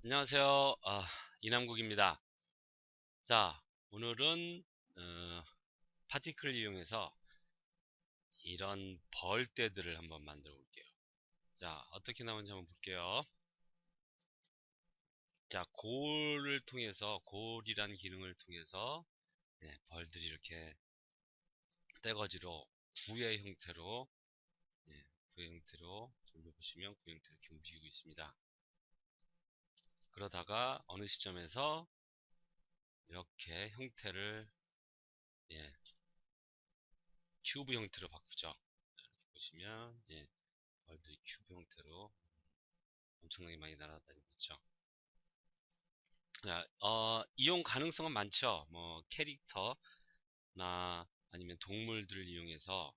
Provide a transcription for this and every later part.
안녕하세요. 이남국입니다. 자, 오늘은 파티클을 이용해서 이런 벌떼들을 한번 만들어 볼게요. 자, 어떻게 나오는지 한번 볼게요. 자, 골이란 기능을 통해서 벌들이 이렇게 떼거지로 구의 형태로 구의 형태로 돌려보시면 구의 형태로 이렇게 움직이고 있습니다. 그러다가 어느 시점에서 이렇게 형태를 예, 큐브 형태로 바꾸죠. 이렇게 보시면 벌들이 큐브 형태로 엄청나게 많이 날아다니고 있죠. 이용 가능성은 많죠. 뭐 캐릭터나 아니면 동물들을 이용해서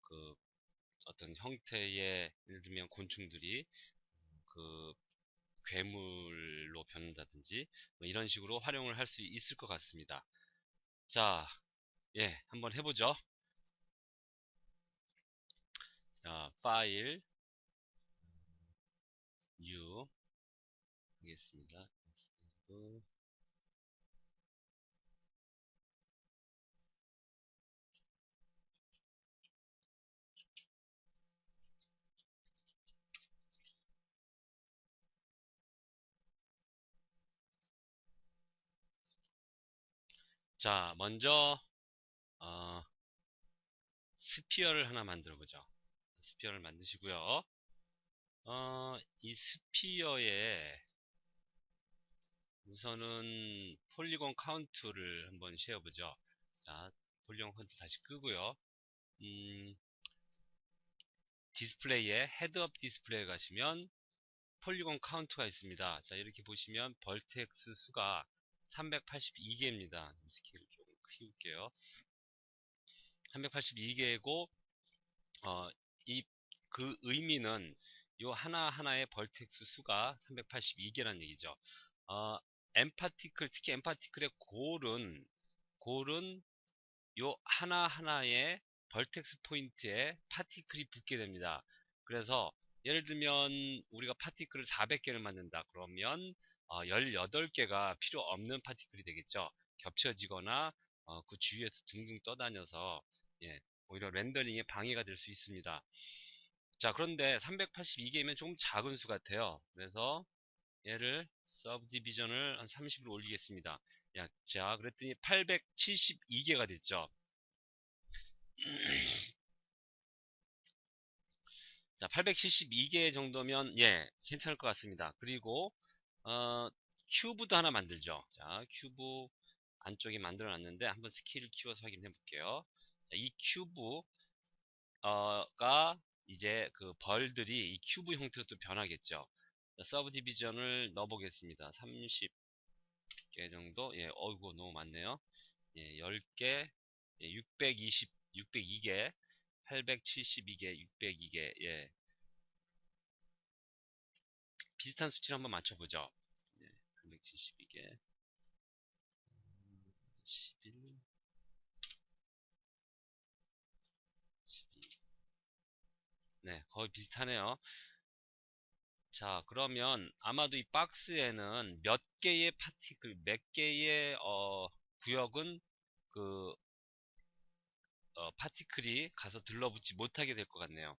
그 어떤 형태의 예를 들면 곤충들이 그 괴물로 변한다든지 뭐 이런 식으로 활용을 할 수 있을 것 같습니다. 자, 한번 해보죠. 자, 파일 뉴 하겠습니다. 자, 먼저 어, 스피어를 하나 만들어 보죠. 스피어를 만드시고요. 이 스피어에 우선은 폴리곤 카운트를 한번 세어보죠. 자, 폴리곤 카운트 다시 끄고요. 음, 디스플레이에 헤드업 디스플레이에 가시면 폴리곤 카운트가 있습니다. 자, 이렇게 보시면 벌텍스 수가 382개입니다. 스케일을 조금 키울게요. 382개고 이 그 의미는 요 하나하나의 벌텍스 수가 382개란 얘기죠. 어, 엠파티클, 특히 엠파티클의 골은 요 하나하나의 벌텍스 포인트에 파티클이 붙게 됩니다. 그래서 예를 들면 우리가 파티클을 400개를 만든다 그러면 18개가 필요 없는 파티클이 되겠죠. 겹쳐지거나 그 주위에서 둥둥 떠다녀서 오히려 렌더링에 방해가 될 수 있습니다. 자, 그런데 382개면 조금 작은 수 같아요. 그래서 얘를 서브디비전을 한 30으로 올리겠습니다. 자, 그랬더니 872개가 됐죠. 자, 872개 정도면 괜찮을 것 같습니다. 그리고 큐브도 하나 만들죠. 자, 큐브 안쪽에 만들어 놨는데 한번 스케일을 키워서 확인해 볼게요. 자, 이 큐브가 이제 그 벌들이 이 큐브 형태로 또 변하겠죠. 서브 디비전을 넣어 보겠습니다. 30개 정도. 어이구 너무 많네요. 10개, 602개, 872개, 602개, 비슷한 수치를 한번 맞춰보죠. 372개, 11, 12. 네, 거의 비슷하네요. 자, 그러면 아마도 이 박스에는 몇 개의 파티클, 몇 개의 구역은 그 파티클이 가서 들러붙지 못하게 될 것 같네요.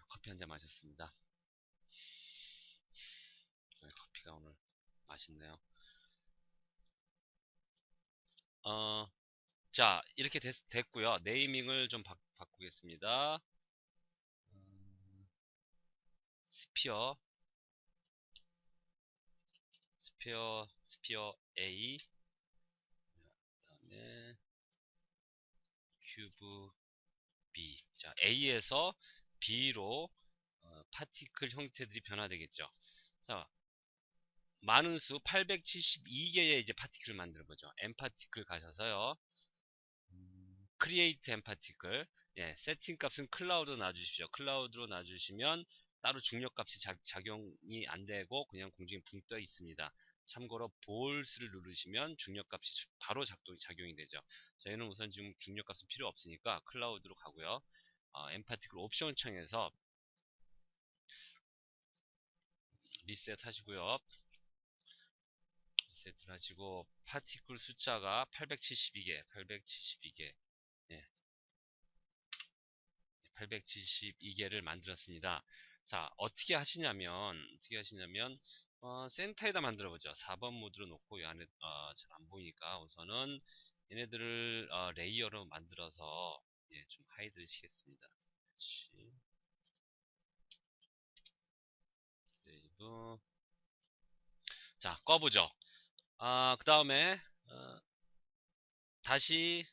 커피 한 잔 마셨습니다. 커피가 오늘 맛있네요. 어, 자, 이렇게 됐고요. 네이밍을 좀 바꾸겠습니다. 스피어, 스피어 A, 그다음에 큐브 B. 자, A에서 B로 파티클 형태들이 변화되겠죠. 자, 많은 수 872개의 이제 파티클을 만들어 보죠. M 파티클 가셔서요. 크리에이트 M 파티클. 세팅 값은 클라우드 놔주십시오. 클라우드로 놔주시면 따로 중력 값이 작용이 안 되고 그냥 공중에 붕 떠 있습니다. 참고로 볼스를 누르시면 중력 값이 바로 작용이 되죠. 저희는 우선 지금 중력 값은 필요 없으니까 클라우드로 가고요. M 파티클 옵션 창에서 리셋 하시고요. 리셋을 하시고 파티클 숫자가 872개 예, 872개를 만들었습니다. 자, 어떻게 하시냐면 센터에다 만들어 보죠. 4번 모드로 놓고 이 안에 잘 안 보이니까 우선은 얘네들을 레이어로 만들어서 예, 좀 하이드 시겠습니다. 세이브. 자, 꺼보죠. 그 다음에 다시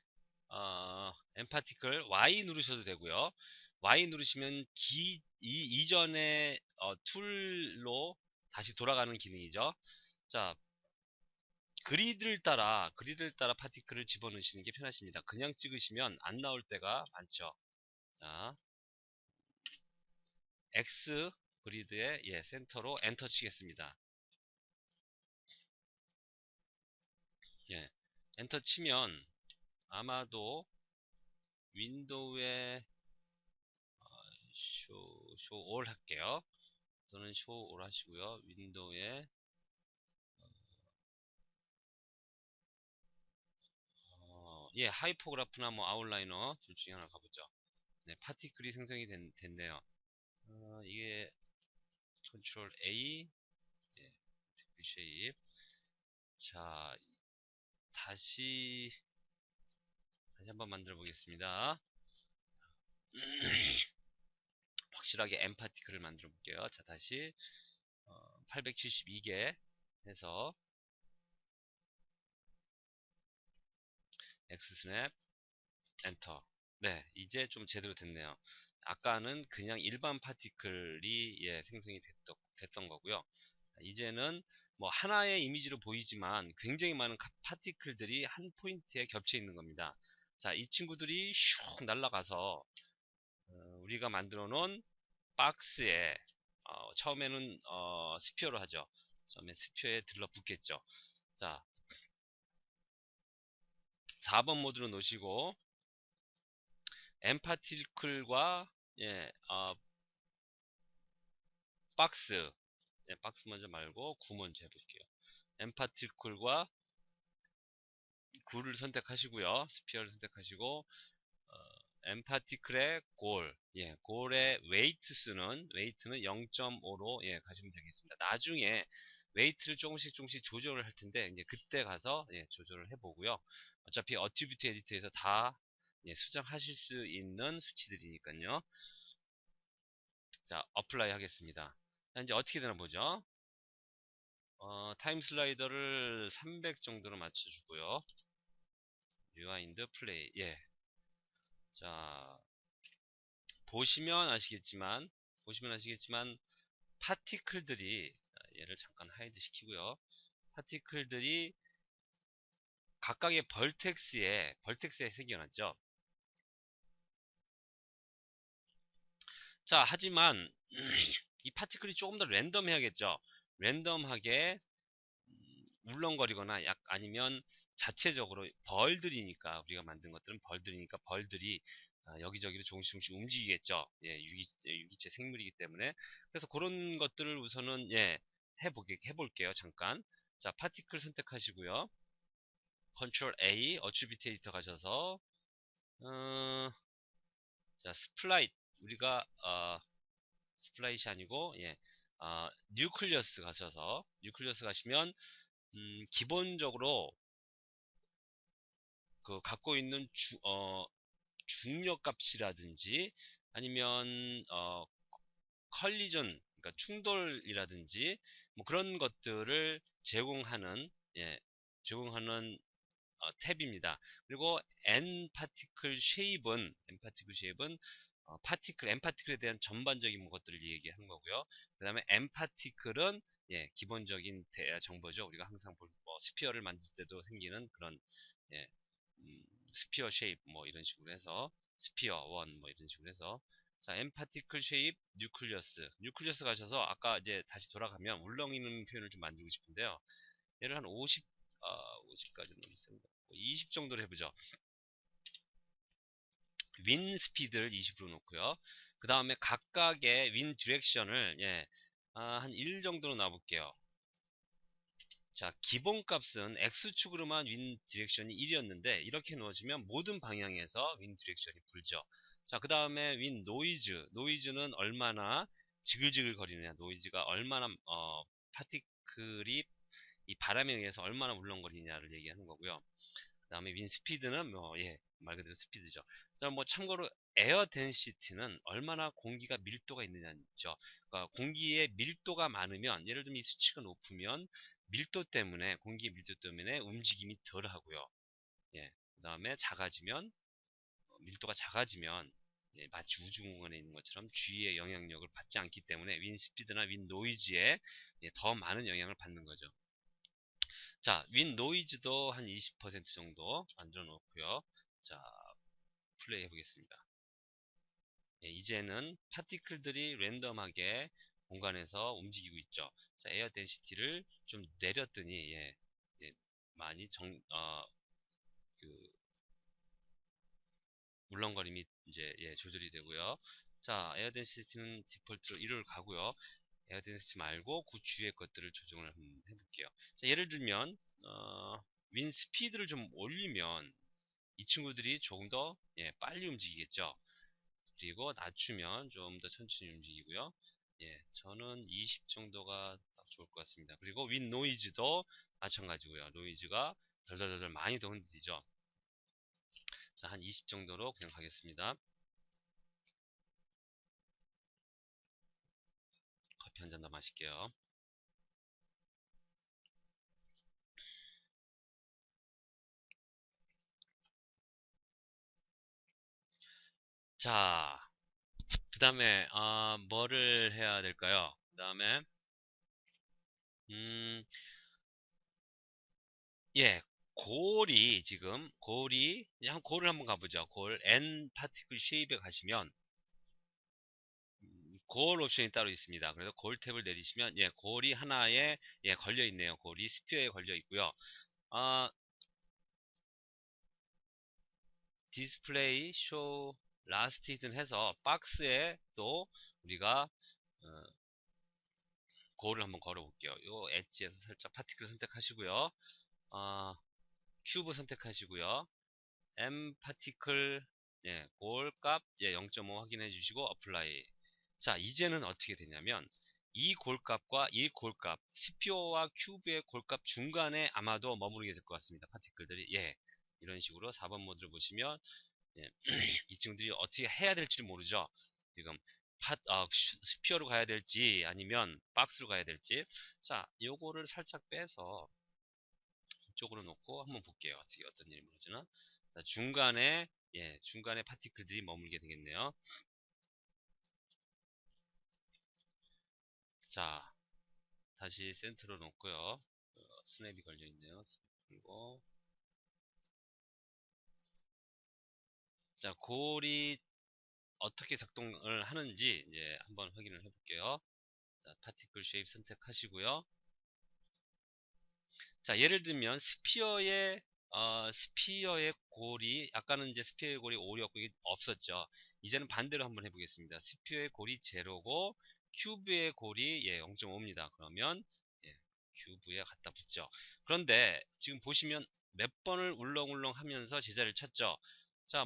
엠파티클 Y 누르셔도 되고요. Y 누르시면 이전의 툴로 다시 돌아가는 기능이죠. 자, 그리드를 따라 파티클을 집어넣으시는 게 편하십니다. 그냥 찍으시면 안 나올 때가 많죠. 자, X 그리드의 예, 센터로 엔터 치겠습니다. 예, 엔터 치면 아마도 윈도우에 쇼올 할게요. 저는 쇼올 하시고요. 윈도우에 예, 하이포그래프나 뭐 아웃라이너 둘 중에 하나 가보죠. 네, 파티클이 생성이 됐네요. 이게 컨트롤 A, 예, 쉐입. 자, 다시 한번 만들어 보겠습니다. 확실하게 M 파티클을 만들어 볼게요. 자, 다시 872개 해서 X 스냅 엔터. 네, 이제 좀 제대로 됐네요. 아까는 그냥 일반 파티클이 예, 생성이 됐던 거고요. 이제는 뭐 하나의 이미지로 보이지만 굉장히 많은 파티클들이 한 포인트에 겹쳐 있는 겁니다. 자, 이 친구들이 슉 날아가서 우리가 만들어 놓은 박스에 처음에는 스피어로 하죠. 처음에 스피어에 들러붙겠죠. 자, 4번 모드로 놓으시고 M 파티클과 예, 박스 예, 박스 먼저 말고 구 먼저 해볼게요. M 파티클과 구를 선택하시고요. 스피어를 선택하시고 엠파티클의 골, 예, 골의 웨이트는 0.5로 예, 가시면 되겠습니다. 나중에 웨이트를 조금씩 조절을 할 텐데 이제 그때 가서 예, 조절을 해보고요. 어차피 어트리뷰트 에디터에서 다 예, 수정하실 수 있는 수치들이니까요. 자, 어플라이 하겠습니다. 자, 이제 어떻게 되나 보죠. 타임 슬라이더를 300 정도로 맞춰주고요. 리와인드 플레이, 예. 자, 보시면 아시겠지만 파티클들이 얘를 잠깐 하이드 시키고요. 파티클들이 각각의 벌텍스에 생겨났죠. 자, 하지만 이 파티클이 조금 더 랜덤해야겠죠. 랜덤하게 울렁거리거나 아니면 자체적으로 벌들이니까 우리가 만든 것들은 벌들이니까 벌들이 여기저기로 조금씩 움직이겠죠. 예, 유기체 생물이기 때문에. 그래서 그런 것들을 우선은 예, 해볼게요. 잠깐. 자, 파티클 선택하시고요. 컨트롤 A, 어트리뷰트 에디터 가셔서 자, 우리가 스플라잇이 아니고 예, 뉴클리어스 가시면 기본적으로 그 갖고 있는 중력 값이라든지 아니면 컬리전 그러니까 충돌이라든지 뭐 그런 것들을 예, 제공하는 탭입니다. 그리고 N 파티클 쉐입은 M 파티클에 대한 전반적인 것들을 얘기하는 거고요. 그 다음에 M 파티클은 예, 기본적인 정보죠. 우리가 항상 스피어를 만들 때도 생기는 그런 예, 스피어 쉐입 뭐 이런 식으로 해서 스피어 원 뭐 이런 식으로 해서 자, M 파티클 쉐입 뉴클리어스 가셔서 아까 이제 다시 돌아가면 울렁이는 표현을 좀 만들고 싶은데요. 얘를 한 50까지는 너무 센가? 20 정도로 해보죠. 윈 스피드를 20으로 놓고요. 그 다음에 각각의 윈 디렉션을 예, 한 1 정도로 놔볼게요. 자, 기본값은 X축으로만 윈 디렉션이 1이었는데 이렇게 넣어주면 모든 방향에서 윈 디렉션이 불죠. 자, 그 다음에 윈 노이즈. 노이즈는 얼마나 지글지글 거리느냐. 노이즈가 얼마나 파티클이 이 바람에 의해서 얼마나 울렁거리냐를 얘기하는 거고요. 그 다음에 윈 스피드는 말 그대로 스피드죠. 자, 뭐 참고로 에어 덴시티는 얼마나 공기가 밀도가 있느냐죠. 그러니까 공기의 밀도가 많으면, 예를 들면 이 수치가 높으면 밀도 때문에, 공기 밀도 때문에 움직임이 덜 하고요. 예. 그 다음에 작아지면, 밀도가 작아지면, 예, 마치 우주공간에 있는 것처럼 주위의 영향력을 받지 않기 때문에 윈 스피드나 윈 노이즈에 더 많은 영향을 받는 거죠. 자, 윈 노이즈도 한 20% 정도 만들어 놓고요. 자, 플레이 해보겠습니다. 예, 이제는 파티클들이 랜덤하게 공간에서 움직이고 있죠. 자, 에어 덴시티를 좀 내렸더니, 많이 그, 물렁거림이 이제, 조절이 되고요. 자, 에어 덴시티는 디폴트로 1을 가고요. 에어 덴시티 말고 그 주위의 것들을 조정을 한번 해볼게요. 자, 예를 들면, 윈 스피드를 좀 올리면, 이 친구들이 조금 더 빨리 움직이겠죠. 그리고 낮추면 좀 더 천천히 움직이고요. 저는 20 정도가 딱 좋을 것 같습니다. 그리고 윈 노이즈도 마찬가지고요. 노이즈가 덜덜덜 많이 더 흔들리죠. 자, 한 20 정도로 그냥 가겠습니다. 커피 한 잔 더 마실게요. 자, 그 다음에 뭐를 해야 될까요? 그 다음에 음, 예, 골이 그냥 골을 한번 가보죠. 골 N 파티클 쉐입에 가시면 골 옵션이 따로 있습니다. 그래서 골 탭을 내리시면 골이 하나에 걸려 있네요. 골이 스피어에 걸려 있고요. 아, 디스플레이 쇼 라스트 히든 해서 박스에 또 우리가 어, 골을 한번 걸어 볼게요. 요 엣지에서 살짝 파티클 선택하시고요. 아, 큐브 선택하시고요. M 파티클 골 값 0.5 확인해 주시고 어플라이. 자, 이제는 어떻게 되냐면 이 골값과 이 골값, 스피어와 큐브의 골값 중간에 아마도 머무르게 될 것 같습니다. 파티클들이. 이런 식으로 4번 모드를 보시면 이 친구들이 어떻게 해야 될지 모르죠. 지금 스피어로 가야 될지 아니면 박스로 가야 될지. 자, 요거를 살짝 빼서 이쪽으로 놓고 한번 볼게요. 어떻게 어떤 일이 벌어지나. 자, 중간에 파티클들이 머물게 되겠네요. 자, 다시 센터로 놓고요. 스냅이 걸려 있네요. 그리고 자, 골이 어떻게 작동을 하는지 이제 한번 확인을 해볼게요. 자, 파티클 쉐입 선택하시고요. 자, 예를 들면 스피어의 골이, 아까는 이제 스피어의 골이 5였고 이게 없었죠. 이제는 반대로 한번 해보겠습니다. 스피어의 골이 제로고 큐브의 골이 0.5입니다. 그러면 큐브에 갖다 붙죠. 그런데 지금 보시면 몇 번을 울렁울렁 하면서 제자리를 찾죠. 자,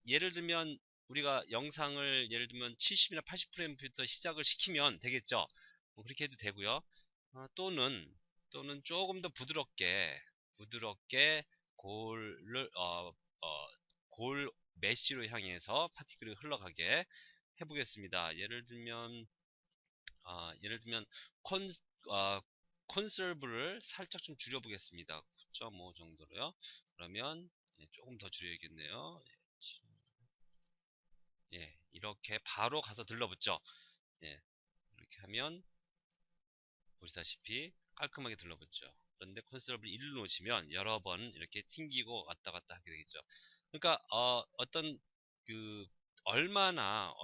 예를 들면 우리가 영상을 예를 들면 70이나 80프레임부터 시작을 시키면 되겠죠. 그렇게 해도 되고요. 또는 조금 더 부드럽게 골을 골 메쉬로 향해서 파티클이 흘러가게 해보겠습니다. 예를 들면 콘 어, 콘솔브를 살짝 좀 줄여보겠습니다. 9.5 정도로요. 그러면 조금 더 줄여야겠네요. 이렇게 바로 가서 들러붙죠. 이렇게 하면 보시다시피 깔끔하게 들러붙죠. 그런데 콘솔브를 1로 놓으시면 여러 번 이렇게 튕기고 왔다 갔다 하게 되겠죠. 그러니까 어떤 그 얼마나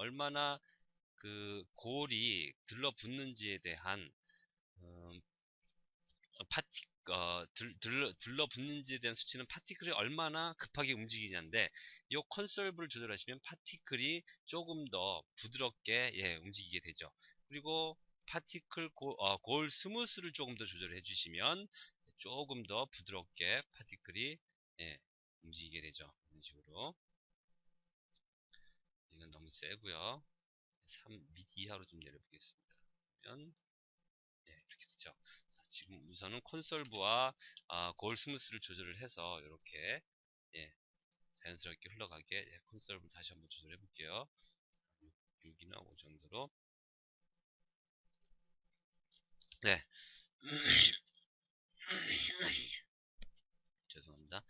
그 골이 들러붙는지에 대한 음, 들러붙는지에 대한 수치는 파티클이 얼마나 급하게 움직이냐인데, 이 컨설브를 조절하시면 파티클이 조금 더 부드럽게 움직이게 되죠. 그리고 파티클 골 스무스를 조금 더 조절해 주시면 조금 더 부드럽게 파티클이 예, 움직이게 되죠. 이런 식으로. 이건 너무 세고요. 3 이하로 좀 내려보겠습니다. 그러면 예, 이렇게 되죠. 자, 지금 우선은 콘솔브와 골 스무스를 조절을 해서 이렇게 예, 자연스럽게 흘러가게 예, 콘솔브를 다시 한번 조절해 볼게요. 6이나 5 정도로. 네. 죄송합니다.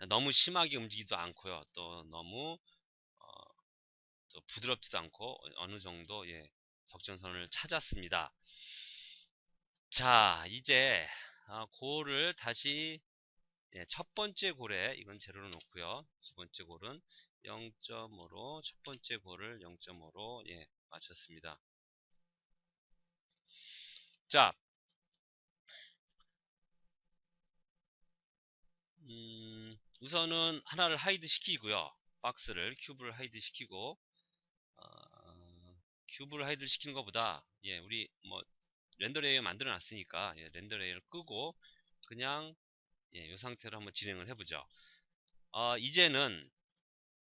너무 심하게 움직이지도 않고요. 또 너무 어, 또 부드럽지도 않고 어느 정도 예, 적정선을 찾았습니다. 자, 이제 골을 다시 예, 첫 번째 골에 이건 제로로 놓고요. 두 번째 골은 0.5로 첫 번째 골을 0.5로 예, 맞췄습니다. 자, 우선은 하나를 하이드 시키고요. 박스를 큐브를 하이드 시키고 큐브를 하이드 시키는 것보다 예, 우리 뭐 렌더 레이어 만들어 놨으니까 예, 렌더 레이어를 끄고 그냥 예, 이 상태로 한번 진행을 해보죠. 이제는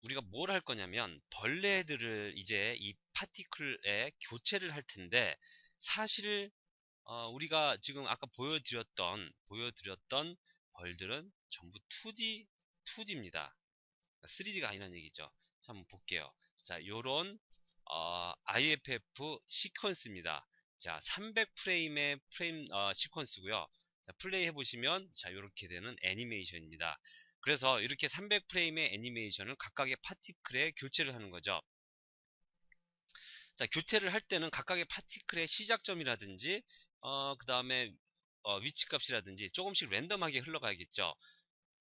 우리가 뭘 할 거냐면 벌레들을 이제 이 파티클에 교체를 할 텐데 사실 우리가 지금 아까 보여드렸던 벌들은 전부 2D입니다. 3D가 아니라는 얘기죠. 자, 한번 볼게요. 자, 요런 IFF 시퀀스입니다. 자, 300프레임의 프레임 시퀀스고요. 자, 플레이 해보시면 자, 요렇게 되는 애니메이션입니다. 그래서 이렇게 300프레임의 애니메이션을 각각의 파티클에 교체를 하는 거죠. 자, 교체를 할 때는 각각의 파티클의 시작점이라든지 그 다음에 위치값이라든지 조금씩 랜덤하게 흘러가야겠죠.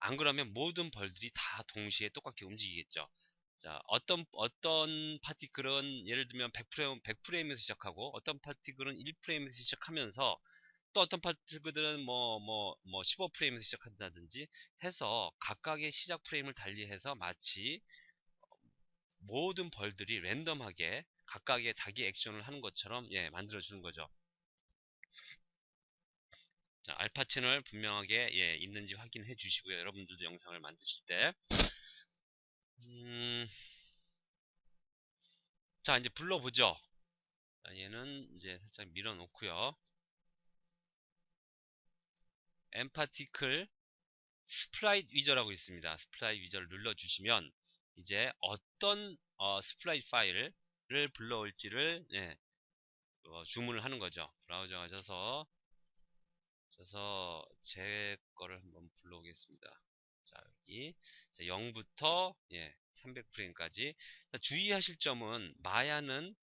안 그러면 모든 벌들이 다 동시에 똑같게 움직이겠죠. 자, 어떤 파티클은 예를 들면 100프레임에서 시작하고 어떤 파티클은 1프레임에서 시작하면서 또 어떤 파티클들은 15프레임에서 시작한다든지 해서 각각의 시작 프레임을 달리해서 마치 모든 벌들이 랜덤하게 각각의 자기 액션을 하는 것처럼 예, 만들어주는 거죠. 자, 알파 채널 분명하게 예, 있는지 확인해 주시고요. 여러분들도 영상을 만드실 때. 자, 이제 불러보죠. 자, 얘는 이제 살짝 밀어 놓고요. 엠파티클 스프라이트 위저라고 있습니다. 스프라이트 위저를 눌러주시면 이제 어떤 스프라이트 파일을 불러올지를 예, 주문을 하는 거죠. 브라우저 가셔서 제 거를 한번 불러오겠습니다. 자, 여기 0부터 예, 300프레임까지 주의하실 점은 마야는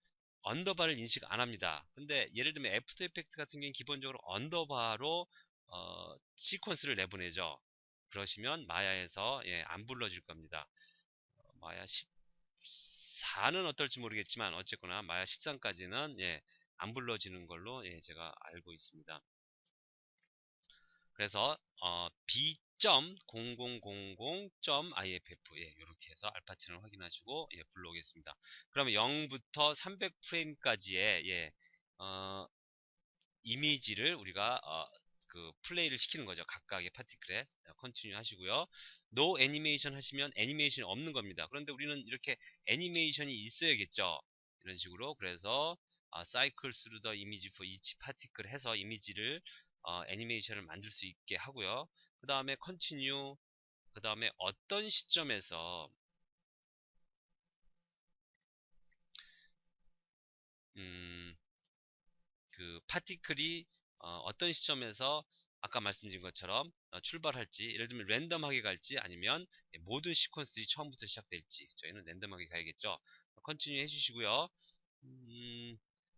언더바를 인식 안 합니다. 근데 예를 들면 애프터 이펙트 같은 경우는 기본적으로 언더바로 시퀀스를 내보내죠. 그러시면 마야에서 예, 안 불러질 겁니다. 마야 14는 어떨지 모르겠지만 어쨌거나 마야 13까지는 예, 안 불러지는 걸로 예, 제가 알고 있습니다. 그래서 b.0000.iff 예, 이렇게 해서 알파 채널 확인하시고 예, 불러오겠습니다. 그러면 0부터 300프레임까지의 예, 이미지를 우리가 그 플레이를 시키는 거죠. 각각의 파티클에 컨티뉴 하시고요. 노 애니메이션 하시면 애니메이션이 없는 겁니다. 그런데 우리는 이렇게 애니메이션이 있어야겠죠. 이런 식으로 그래서 사이클 스루 더 이미지 포 이치 파티클 해서 이미지를 애니메이션을 만들 수 있게 하고요. 그 다음에 컨티뉴 그 다음에 어떤 시점에서 음, 그 파티클이 떤 시점에서 아까 말씀드린 것처럼 출발할지 예를 들면 랜덤하게 갈지 아니면 모든 시퀀스들이 처음부터 시작될지 저희는 랜덤하게 가야겠죠. 컨티뉴 해주시고요.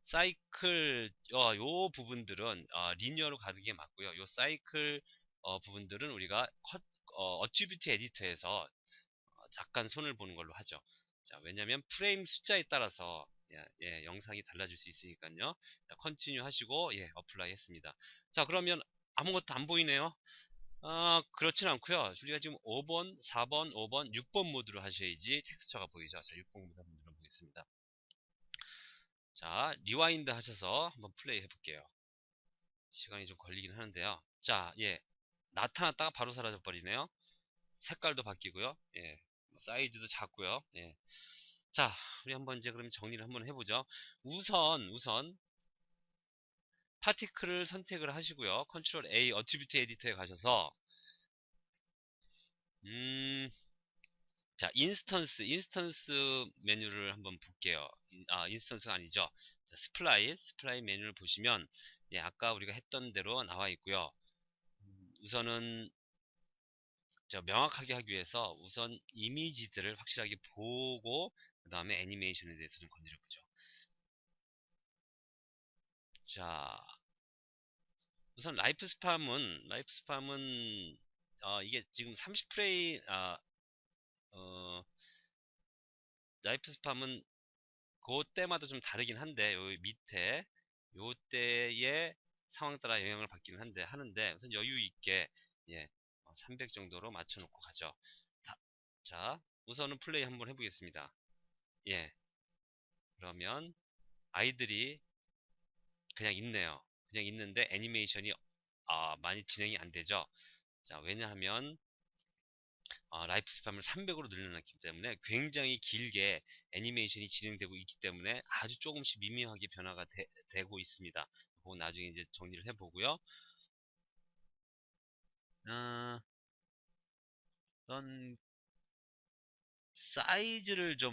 사이클 요 부분들은 리니어로 가는 게 맞고요. 요 사이클 부분들은 우리가 어치뷰트 에디터에서 잠깐 손을 보는 걸로 하죠. 자, 왜냐면 프레임 숫자에 따라서 예, 영상이 달라질 수 있으니까요. 자, 컨티뉴 하시고 예, 어플라이 했습니다. 자, 그러면 아무것도 안 보이네요. 그렇진 않고요. 우리가 지금 5번, 4번, 5번, 6번 모드로 하셔야지 텍스처가 보이죠. 자, 6번 모드 한번 눌러보겠습니다. 자, 리와인드 하셔서 한번 플레이 해볼게요. 시간이 좀 걸리긴 하는데요. 자, 예. 나타났다가 바로 사라져 버리네요. 색깔도 바뀌고요. 예. 사이즈도 작고요. 예. 자, 우리 한번 이제 그럼 정리를 한번 해보죠. 우선 파티클을 선택을 하시고요. 컨트롤 A 어트리뷰트 에디터에 가셔서 자, 인스턴스 메뉴를 한번 볼게요. 인스턴스가 아니죠. 자, 스플라이 메뉴를 보시면 예, 아까 우리가 했던 대로 나와 있고요. 우선은 명확하게 하기 위해서 우선 이미지들을 확실하게 보고 그 다음에 애니메이션에 대해서 좀 건드려 보죠. 자, 우선 라이프 스팜은 이게 지금 30프레임 어, 라이프 스팜은 그때마다 좀 다르긴 한데 요 밑에 요 때의 상황 따라 영향을 받기는 하는데 우선 여유 있게 예, 300 정도로 맞춰 놓고 가죠. 자, 우선은 플레이 한번 해보겠습니다. 예, 그러면 아이들이 그냥 있네요. 그냥 있는데 애니메이션이 많이 진행이 안 되죠. 자, 왜냐하면 라이프 스팸을 300으로 늘려놨기 때문에 굉장히 길게 애니메이션이 진행되고 있기 때문에 아주 조금씩 미묘하게 변화가 되고 있습니다. 그거 나중에 이제 정리를 해보고요. 어, 넌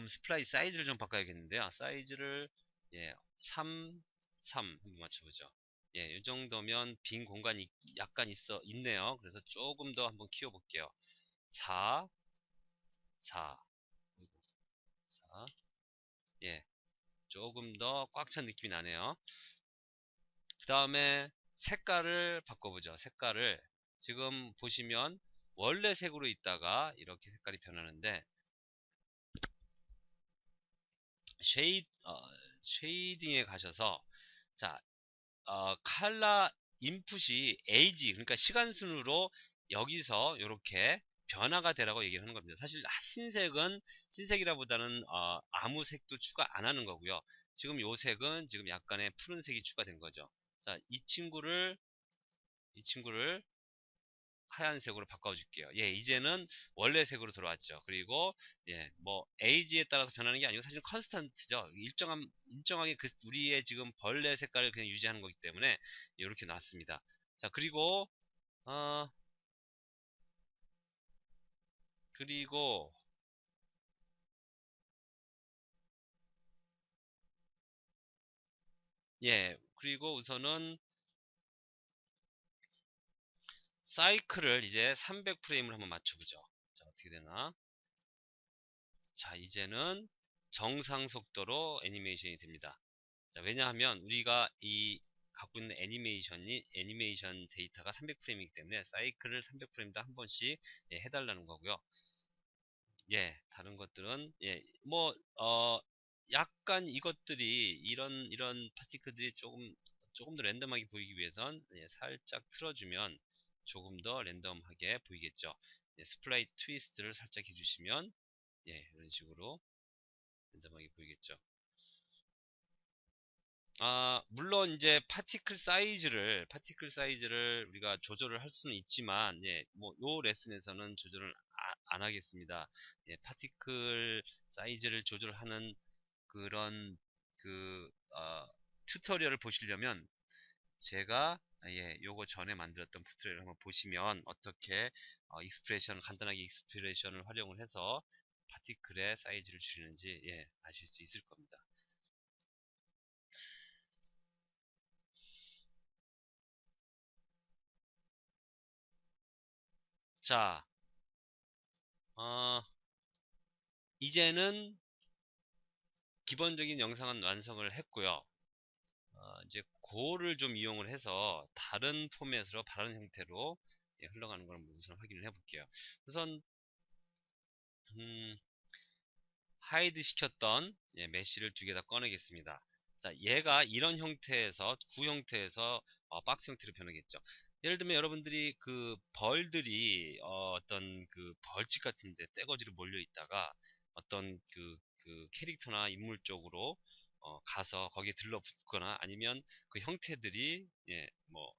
스플라이 사이즈를 좀 바꿔야겠는데요. 사이즈를 예, 3 한번 맞춰보죠. 예, 이 정도면 빈 공간이 약간 있네요. 그래서 조금 더 한번 키워볼게요. 4, 4, 4, 예, 조금 더 꽉 찬 느낌이 나네요. 그 다음에 색깔을 바꿔보죠. 색깔을 지금 보시면 원래 색으로 있다가 이렇게 색깔이 변하는데 쉐이딩에 가셔서 자, 칼라 인풋이 에이지 그러니까 시간 순으로 여기서 이렇게 변화가 되라고 얘기를 하는 겁니다. 사실 흰색이라보다는 아무 색도 추가 안 하는 거고요. 지금 요 색은 지금 약간의 푸른색이 추가된 거죠. 자, 이 친구를 하얀색으로 바꿔줄게요. 예, 이제는 원래 색으로 들어왔죠. 그리고 예, 뭐 에이지에 따라서 변하는 게 아니고 사실 컨스탄트죠. 일정하게 우리의 지금 벌레 색깔을 그냥 유지하는 거기 때문에 이렇게 놨습니다. 자, 어 그리고 예, 그리고 우선은 사이클을 이제 300프레임을 한번 맞춰보죠. 자, 어떻게 되나? 자, 이제는 정상 속도로 애니메이션이 됩니다. 자, 왜냐하면 우리가 이 갖고 있는 애니메이션 데이터가 300프레임이기 때문에 사이클을 300프레임당 한 번씩 예, 해달라는 거고요. 예, 다른 것들은 예, 약간 이런 파티클들이 조금 더 랜덤하게 보이기 위해선 예, 살짝 틀어주면 조금 더 랜덤하게 보이겠죠. 예, 스플라이트 트위스트를 살짝 해주시면 예, 이런 식으로 랜덤하게 보이겠죠. 물론 이제 파티클 사이즈를 우리가 조절을 할 수는 있지만, 예, 요 레슨에서는 조절을 안 하겠습니다. 예, 파티클 사이즈를 조절하는 그런, 그, 튜토리얼을 보시려면, 제가, 예, 요거 전에 만들었던 튜토리얼을 한번 보시면, 어떻게, 간단하게 익스프레션을 활용을 해서 파티클의 사이즈를 줄이는지, 예, 아실 수 있을 겁니다. 자, 어, 이제는 기본적인 영상은 완성을 했고요. 이제 그거를 좀 이용을 해서 다른 포맷으로 다른 형태로 예, 흘러가는 걸 우선 확인을 해볼게요. 우선 음, 하이드 시켰던 예, 메쉬를 두 개 다 꺼내겠습니다. 자, 얘가 이런 형태에서 구 형태에서 박스 형태로 변하겠죠. 예를 들면 여러분들이 그 벌들이 어떤 그 벌집 같은데 떼거지로 몰려 있다가 어떤 그 캐릭터나 인물 쪽으로 가서 거기에 들러붙거나 아니면 그 형태들이 뭐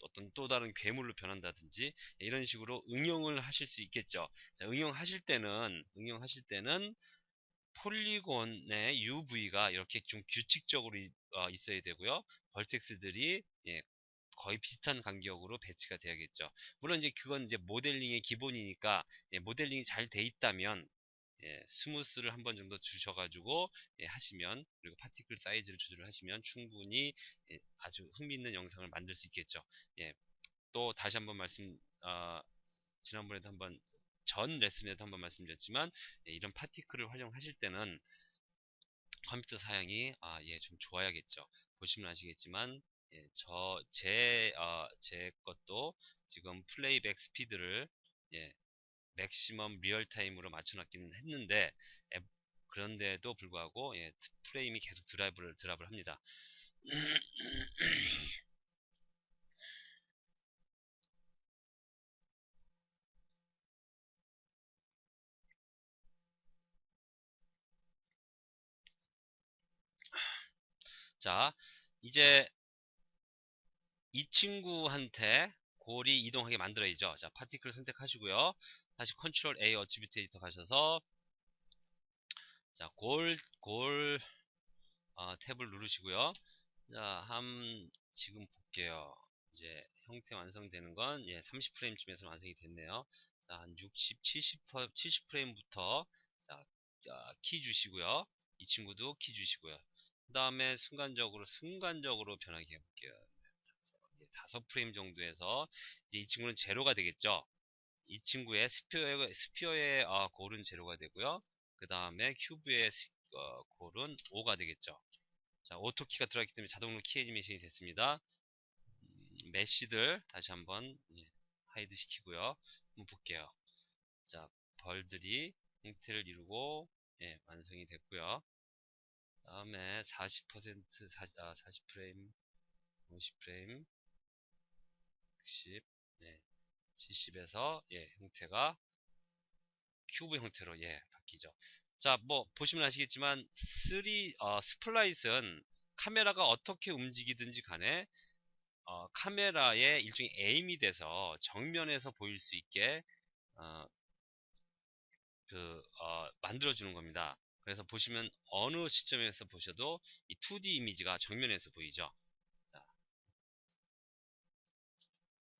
어떤 또 다른 괴물로 변한다든지 이런 식으로 응용을 하실 수 있겠죠. 자, 응용하실 때는 폴리곤의 UV가 이렇게 좀 규칙적으로 있어야 되고요. 벌텍스들이 거의 비슷한 간격으로 배치가 돼야겠죠. 물론 이제 그건 이제 모델링의 기본이니까 모델링이 잘 돼 있다면 스무스를 한 번 정도 주셔가지고 하시면, 그리고 파티클 사이즈를 조절을 하시면 충분히 아주 흥미있는 영상을 만들 수 있겠죠. 예, 또 다시 한번 지난번에도 한번 전 레슨에도 한번 말씀드렸지만 이런 파티클을 활용하실 때는 컴퓨터 사양이 좀 좋아야겠죠. 보시면 아시겠지만 제 것도 지금 플레이백 스피드를 맥시멈 리얼타임으로 맞춰놨기는 했는데 그런데도 불구하고 프레임이 계속 드랍을 합니다. 자, 이제 이 친구한테 골이 이동하게 만들어야죠. 자, 파티클 선택하시고요. 다시 컨트롤 A 어치비트 에디터 가셔서 자, 탭을 누르시고요. 자, 지금 볼게요. 이제 형태 완성되는 건 30프레임쯤에서 완성이 됐네요. 자, 한 60, 70프레임부터 키 주시고요. 이 친구도 키 주시고요. 그 다음에 순간적으로 변하게 해볼게요. 5프레임 정도에서 이제 이 친구는 제로가 되겠죠. 이 친구의 스피어의 골은 제로가 되고요. 그 다음에 큐브의 골은 5가 되겠죠. 자, 오토키가 들어갔기 때문에 자동으로 키 애니메이션이 됐습니다. 메쉬들 다시 한번 하이드 시키고요. 한번 볼게요. 자, 벌들이 형태를 이루고 완성이 됐고요. 다음에 40프레임, 50프레임, 60, 70에서 형태가 큐브 형태로 바뀌죠. 자, 뭐 보시면 아시겠지만 스플라잇은 카메라가 어떻게 움직이든지 간에 카메라에 일종의 에임이 돼서 정면에서 보일 수 있게 어, 만들어주는 겁니다. 그래서 보시면 어느 시점에서 보셔도 이 2D 이미지가 정면에서 보이죠. 자,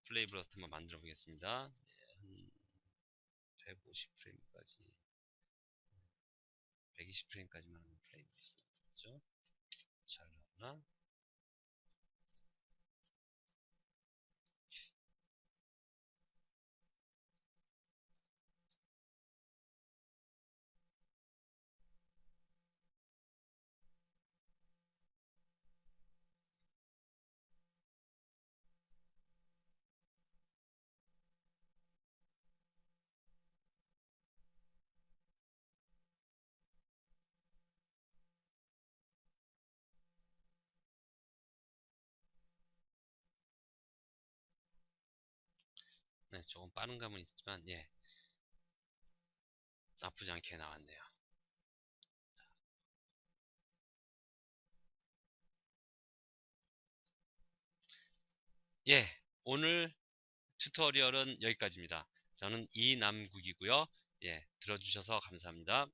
플레이 브러스트 한번 만들어 보겠습니다. 한 150프레임까지, 120프레임까지만 하면 플레이 브러스트 나오죠. 잘 나오나? 네, 조금 빠른 감은 있지만 나쁘지 않게 나왔네요. 오늘 튜토리얼은 여기까지입니다. 저는 이남국이고요. 들어주셔서 감사합니다.